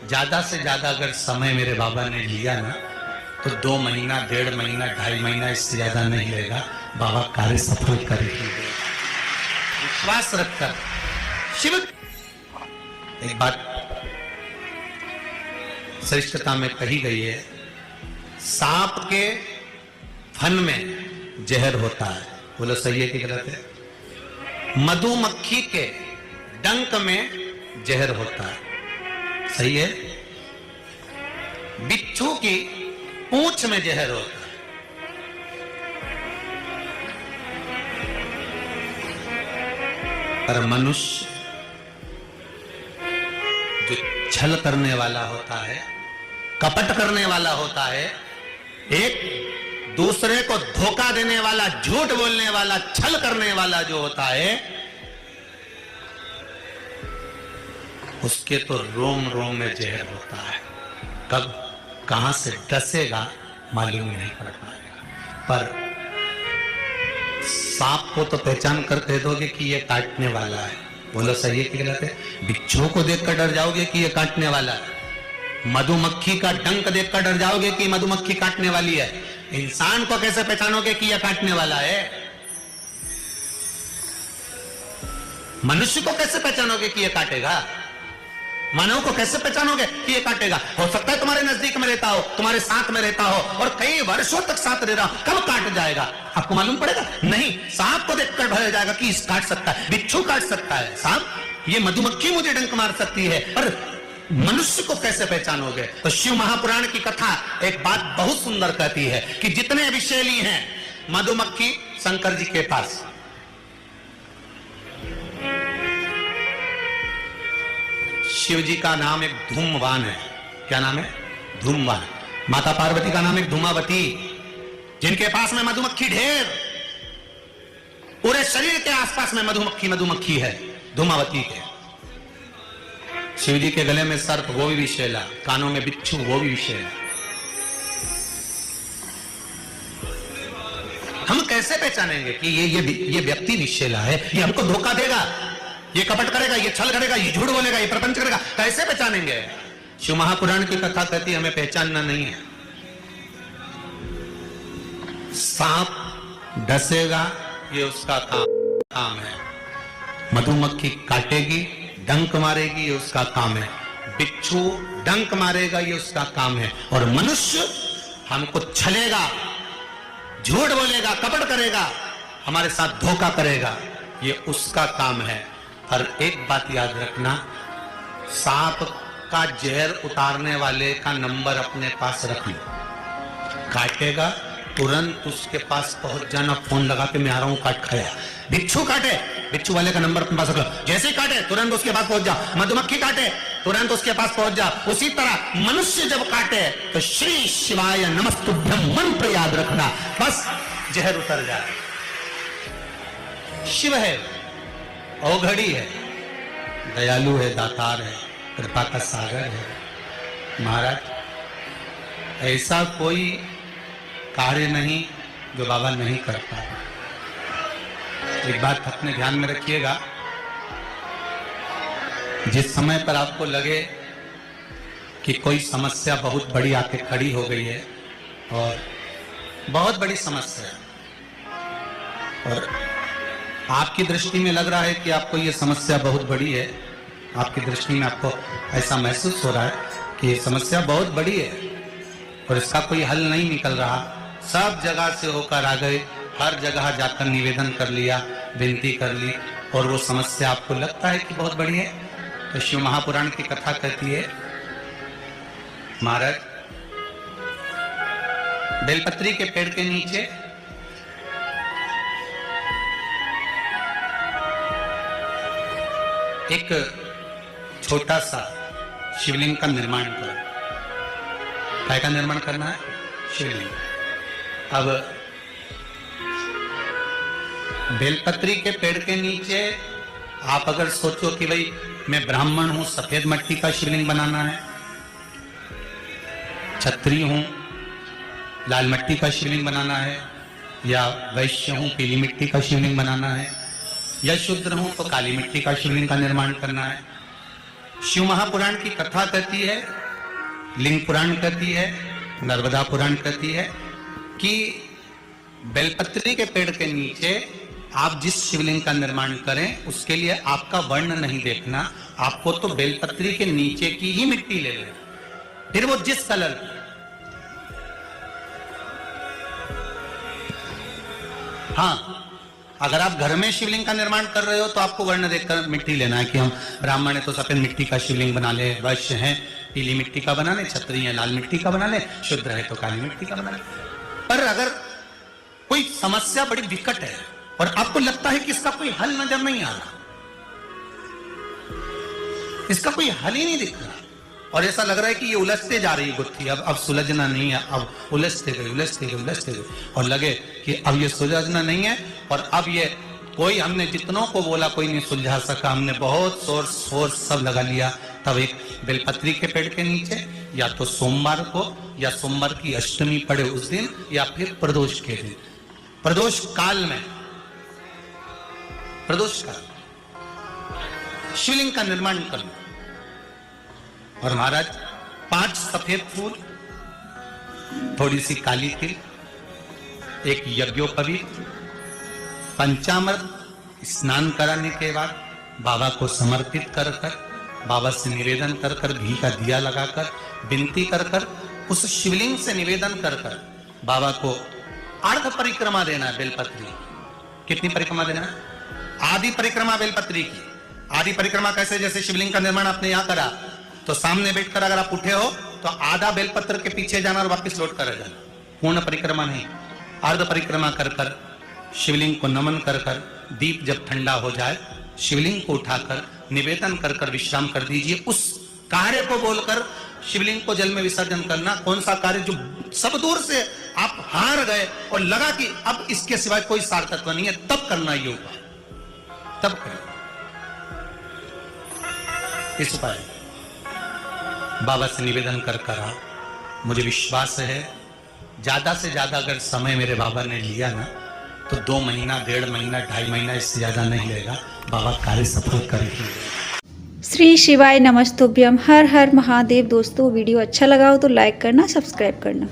ज्यादा से ज्यादा अगर समय मेरे बाबा ने लिया ना तो 2 महीना, 1.5 महीना, 2.5 महीना, इससे ज्यादा नहीं लेगा। बाबा कार्य सफल कर ही देगा। विश्वास रखकर शिव। एक बात श्रेष्ठता में कही गई है, सांप के फन में जहर होता है। बोलो सही है कि गलत है? मधुमक्खी के डंक में जहर होता है। सही है? बिच्छू की पूंछ में जहर होता है। पर मनुष्य जो छल करने वाला होता है, कपट करने वाला होता है, एक दूसरे को धोखा देने वाला, झूठ बोलने वाला, छल करने वाला जो होता है, उसके तो रोम रोम में जहर होता है। कब कहां से डसेगा मालूम नहीं पड़ पाएगा। पर सांप को तो पहचान कर कह दोगे कि ये काटने वाला है। बोलो सही है कि गलत है? बिच्छू को देखकर डर जाओगे कि ये काटने वाला है। मधुमक्खी का डंक देखकर डर जाओगे कि मधुमक्खी काटने वाली है। इंसान को कैसे पहचानोगे कि यह काटने वाला है? मनुष्य को कैसे पहचानोगे कि यह काटेगा? मानव को कैसे पहचानोगे कि ये काटेगा? हो सकता है तुम्हारे नजदीक में रहता हो, तुम्हारे साथ में रहता हो और कई वर्षों तक साथ रह रहा हो, कब काट जाएगा आपको मालूम पड़ेगा? नहीं, सांप को देखकर भय जाएगा कि इस काट सकता है, बिच्छू काट सकता है, सांप, ये मधुमक्खी मुझे डंक मार सकती है, पर मनुष्य को कैसे पहचानोगे? तो शिव महापुराण की कथा एक बात बहुत सुंदर कहती है कि जितने विषैली हैं, मधुमक्खी शंकर जी के पास, शिव जी का नाम एक धूमवान है। क्या नाम है? धूमवान। माता पार्वती का नाम एक धूमावती, जिनके पास में मधुमक्खी ढेर, पूरे शरीर के आसपास में मधुमक्खी है, धूमावती के। शिव जी के गले में सर्प, वो भी विषैला, कानों में बिच्छू, वो भी विषैला। हम कैसे पहचानेंगे कि ये व्यक्ति विषैला है, ये हमको धोखा देगा, ये कपट करेगा, ये छल करेगा, ये झूठ बोलेगा, ये प्रपंच करेगा? कैसे पहचानेंगे? शिव महापुराण की कथा कहती है हमें पहचानना नहीं है। सांप डसेगा, ये उसका काम है। मधुमक्खी काटेगी, डंक मारेगी, ये उसका काम है। बिच्छू डंक मारेगा, ये उसका काम है। और मनुष्य हमको छलेगा, झूठ बोलेगा, कपट करेगा, हमारे साथ धोखा करेगा, ये उसका काम है। पर एक बात याद रखना, सांप का जहर उतारने वाले का नंबर अपने पास रख लो। काटेगा, तुरंत उसके पास पहुंच जाना, फोन लगा के मैं आ रहा हूं, काट खाया। बिच्छू काटे, बिच्छू वाले का नंबर अपने पास रख लो, जैसे ही काटे तुरंत उसके पास पहुंच जा। मधुमक्खी काटे, तुरंत उसके पास पहुंच जा। उसी तरह मनुष्य जब काटे तो श्री शिवाय नमस्तुभ्यम मंत्र याद रखना, बस जहर उतर जाए। शिव है, औघड़ी है, दयालु है, दातार है, कृपा का सागर है। महाराज, ऐसा कोई कार्य नहीं जो बाबा नहीं करता। एक बात अपने ध्यान में रखिएगा, जिस समय पर आपको लगे कि कोई समस्या बहुत बड़ी आके खड़ी हो गई है, और बहुत बड़ी समस्या है, और आपकी दृष्टि में लग रहा है कि आपको ये समस्या बहुत बड़ी है, आपकी दृष्टि में आपको ऐसा महसूस हो रहा है कि ये समस्या बहुत बड़ी है और इसका कोई हल नहीं निकल रहा, सब जगह से होकर आ गए, हर जगह जाकर निवेदन कर लिया, विनती कर ली, और वो समस्या आपको लगता है कि बहुत बड़ी है, तो शिव महापुराण की कथा कहती है, महाराज बेलपत्री के पेड़ के नीचे एक छोटा सा शिवलिंग का निर्माण करो। काय का निर्माण करना है? शिवलिंग। अब बेलपत्री के पेड़ के नीचे आप अगर सोचो कि भाई मैं ब्राह्मण हूं, सफेद मिट्टी का शिवलिंग बनाना है, क्षत्रिय हूं, लाल मिट्टी का शिवलिंग बनाना है, या वैश्य हूं, पीली मिट्टी का शिवलिंग बनाना है, या शूद्र हूं तो काली मिट्टी का शिवलिंग का निर्माण करना है, शिव महापुराण की कथा कहती है, लिंग पुराण कहती है, नर्मदा पुराण कहती है कि बेलपत्री के पेड़ के नीचे आप जिस शिवलिंग का निर्माण करें उसके लिए आपका वर्ण नहीं देखना, आपको तो बेलपत्री के नीचे की ही मिट्टी ले लेना, फिर वो जिस कलर। हाँ, अगर आप घर में शिवलिंग का निर्माण कर रहे हो तो आपको वर्ण देखकर मिट्टी लेना है कि हम ब्राह्मण है तो सफेद मिट्टी का शिवलिंग बना ले, वैश्य है पीली मिट्टी का बना ले, क्षत्रिय है लाल मिट्टी का बना ले, शूद्र है तो काली मिट्टी का बना ले। पर अगर कोई समस्या बड़ी विकट है और आपको लगता है कि इसका कोई हल नजर नहीं आ रहा, इसका कोई हल ही नहीं दिख रहा, और ऐसा लग रहा है कि ये उलझते जा रही गुत्थी, अब सुलझना नहीं है, अब उलझते गए और लगे कि अब ये सुलझना नहीं है, और अब ये कोई, हमने जितनों को बोला कोई नहीं सुलझा सका, हमने बहुत शोर सब लगा लिया। तब एक बेलपत्री के पेड़ के नीचे या तो सोमवार को या सोमवार की अष्टमी पड़े उस दिन या फिर प्रदोष के दिन, प्रदोष काल में, प्रदोष काल शिवलिंग का निर्माण करना। और महाराज 5 सफेद फूल, थोड़ी सी काली तिल, एक यज्ञोपवीत, पंचामृत स्नान कराने के बाद बाबा को समर्पित कर कर, बाबा से निवेदन कर कर, घी का दिया लगाकर विनती कर कर, उस शिवलिंग से निवेदन कर कर बाबा को अर्ध परिक्रमा देना है बेलपत्री। कितनी परिक्रमा देना है? आदि परिक्रमा बेलपत्री की। आदि परिक्रमा कैसे? जैसे शिवलिंग का निर्माण आपने यहां करा तो सामने बैठकर अगर आप उठे हो तो आधा बेलपत्र के पीछे जाना और वापस लौट कर जाना, पूर्ण परिक्रमा नहीं, अर्ध परिक्रमा कर कर शिवलिंग को नमन कर कर, दीप जब ठंडा हो जाए शिवलिंग को उठाकर निवेदन कर कर विश्राम कर दीजिए। उस कार्य को बोलकर शिवलिंग को जल में विसर्जन करना। कौन सा कार्य? जो सब दूर से आप हार गए और लगा कि अब इसके सिवाय कोई सार्थकता नहीं है, तब करना ये उपाय, तब करें इस उपाय। बाबा से निवेदन कर करा, मुझे विश्वास है ज्यादा से ज्यादा अगर समय मेरे बाबा ने लिया ना तो 2 महीना, 1.5 महीना, 2.5 महीना, इससे ज्यादा नहीं लेगा, बाबा कार्य सफल करेंगे। श्री शिवाय नमस्तुभ्यम। हर हर महादेव। दोस्तों वीडियो अच्छा लगा हो तो लाइक करना, सब्सक्राइब करना।